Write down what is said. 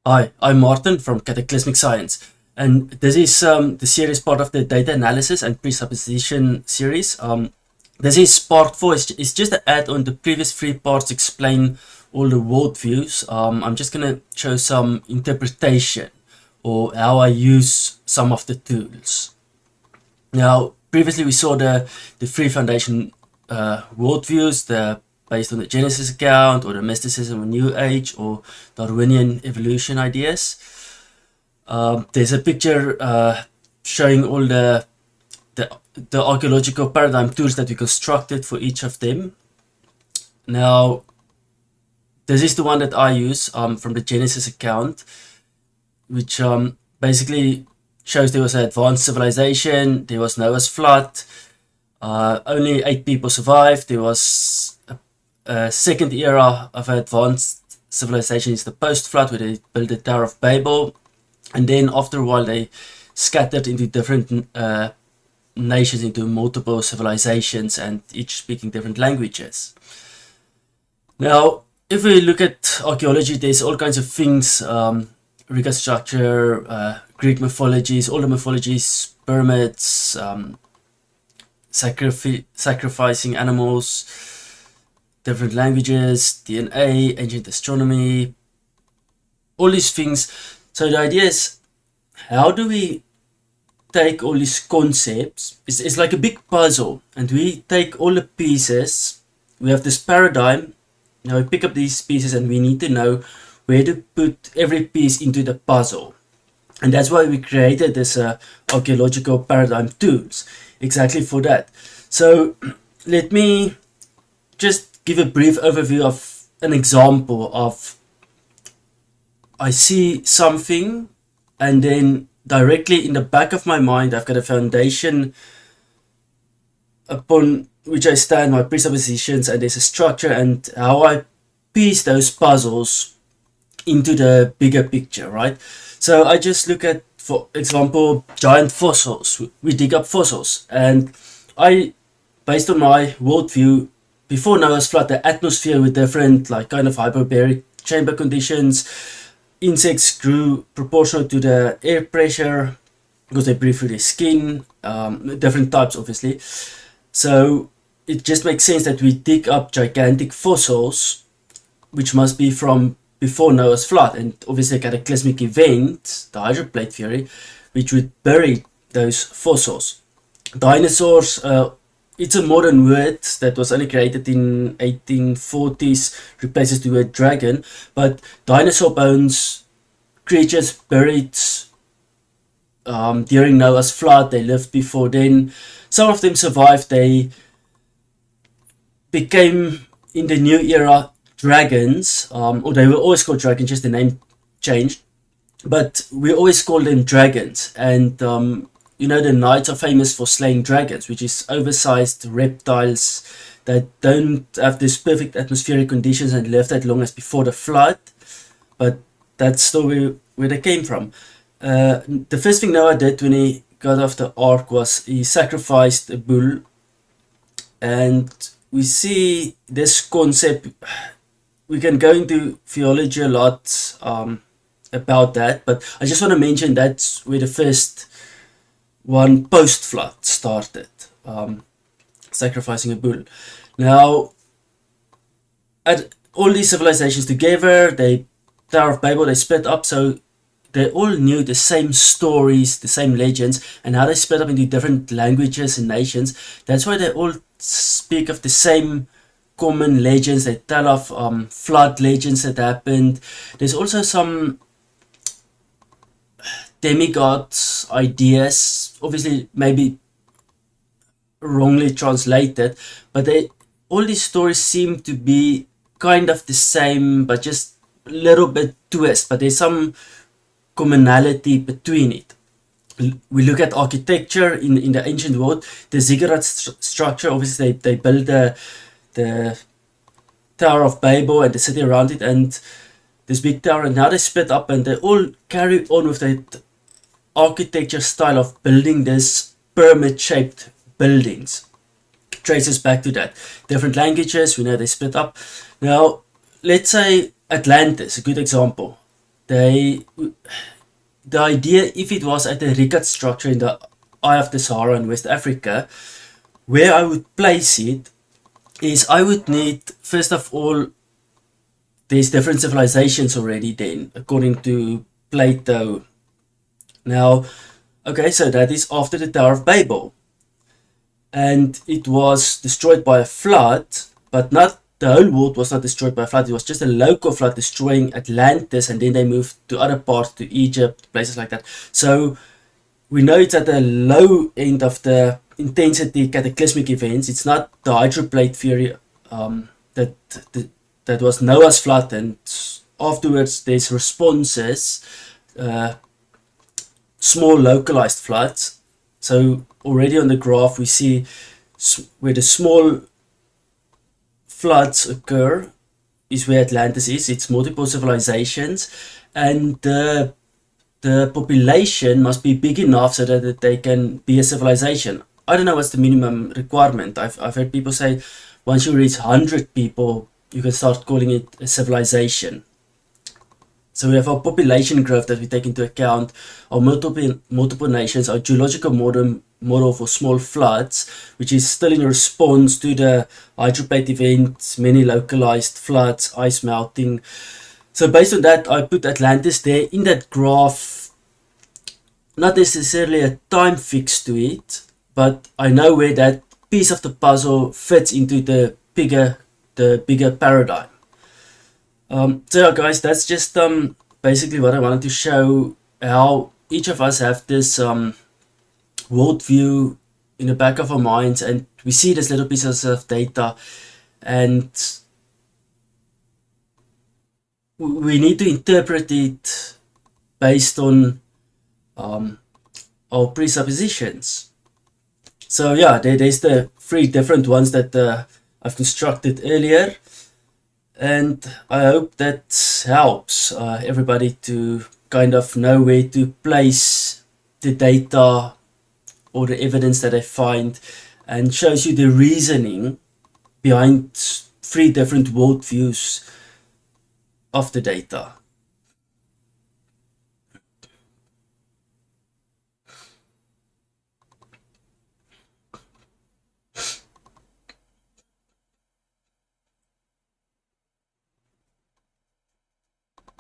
Hi, I'm Martin from Cataclysmic Science, and this is the series part of the data analysis and presupposition series. This is part 4. It's just to add on the previous 3 parts, explain all the worldviews. I'm just going to show some interpretation or how I use some of the tools. Now, previously we saw the 3 foundation worldviews, the based on the Genesis account, or the mysticism of New Age, or Darwinian evolution ideas. There's a picture showing all the archaeological paradigm tools that we constructed for each of them. Now, this is the one that I use from the Genesis account, which basically shows there was an advanced civilization, there was Noah's flood, only 8 people survived, there was a second era of advanced civilization is the post-flood, where they built the Tower of Babel, and then after a while they scattered into different nations, into multiple civilizations, and each speaking different languages. Now, if we look at archaeology, there's all kinds of things, record structure, Greek mythologies, all the mythologies, pyramids, sacrificing animals, different languages, DNA, ancient astronomy, all these things. So the idea is, how do we take all these concepts? It's like a big puzzle, and we take all the pieces. We have this paradigm. Now we pick up these pieces, and we need to know where to put every piece into the puzzle. And that's why we created this archaeological paradigm tools, exactly for that. So let me just give a brief overview of an example of, I see something, and then directly in the back of my mind I've got a foundation upon which I stand, my presuppositions, and there's a structure and how I piece those puzzles into the bigger picture, right? So I just look at, for example, giant fossils. We dig up fossils, and I, based on my worldview, before Noah's flood, the atmosphere with different, like, kind of hyperbaric chamber conditions. Insects grew proportional to the air pressure because they breathe through their skin. Different types, obviously. So it just makes sense that we dig up gigantic fossils, which must be from before Noah's flood, and obviously a cataclysmic event, the hydroplate theory, which would bury those fossils. Dinosaurs. It's a modern word that was only created in 1840s, replaces the word dragon, but dinosaur bones, creatures buried during Noah's flood, they lived before then. Some of them survived, they became, in the new era, dragons, or they were always called dragons, just the name changed, but we always call them dragons. And the knights are famous for slaying dragons, which is oversized reptiles that don't have this perfect atmospheric conditions and live that long as before the flood. But that's still where they came from. The first thing Noah did when he got off the ark was he sacrificed a bull. And we see this concept. We can go into theology a lot about that, but I just want to mention that's where the first one post-flood started, sacrificing a bull. Now, at all these civilizations together, they Tower of Babel, they split up, so they all knew the same stories, the same legends, and how they split up into different languages and nations. That's why they all speak of the same common legends. They tell of flood legends that happened. There's also some demigods ideas, obviously maybe wrongly translated, but all these stories seem to be kind of the same, but just a little bit twist, but there's some commonality between it. We look at architecture in the ancient world, the ziggurat structure. Obviously they built the Tower of Babel and the city around it, and this big tower, and now they split up and they all carry on with that architecture style of building this pyramid shaped buildings. Traces back to that. Different languages, we know they split up. Now, let's say Atlantis, a good example. they the idea, if it was at a Rikat structure in the Eye of the Sahara in West Africa, where I would place it is I would need, first of all, there's different civilizations already then, according to Plato. Now, okay, so that is after the Tower of Babel. And it was destroyed by a flood, but not the whole world was not destroyed by a flood. It was just a local flood destroying Atlantis, and then they moved to other parts, to Egypt, places like that. So we know it's at the low end of the intensity cataclysmic events. It's not the hydroplate theory that was Noah's flood, and afterwards there's responses, small localized floods. So already on the graph we see where the small floods occur is where Atlantis is. It's multiple civilizations, and the population must be big enough so that they can be a civilization. I don't know what's the minimum requirement. I've heard people say once you reach 100 people, you can start calling it a civilization. So we have our population growth that we take into account, our multiple nations, our geological model for small floods, which is still in response to the hydroplate events, many localized floods, ice melting. So based on that, I put Atlantis there in that graph. Not necessarily a time fix to it, but I know where that piece of the puzzle fits into the bigger paradigm. So yeah, guys, that's just basically what I wanted to show, how each of us have this worldview in the back of our minds, and we see these little pieces of data, and we need to interpret it based on our presuppositions. So yeah, there's the 3 different ones that I've constructed earlier, and I hope that helps everybody to kind of know where to place the data or the evidence that they find, and shows you the reasoning behind 3 different worldviews of the data.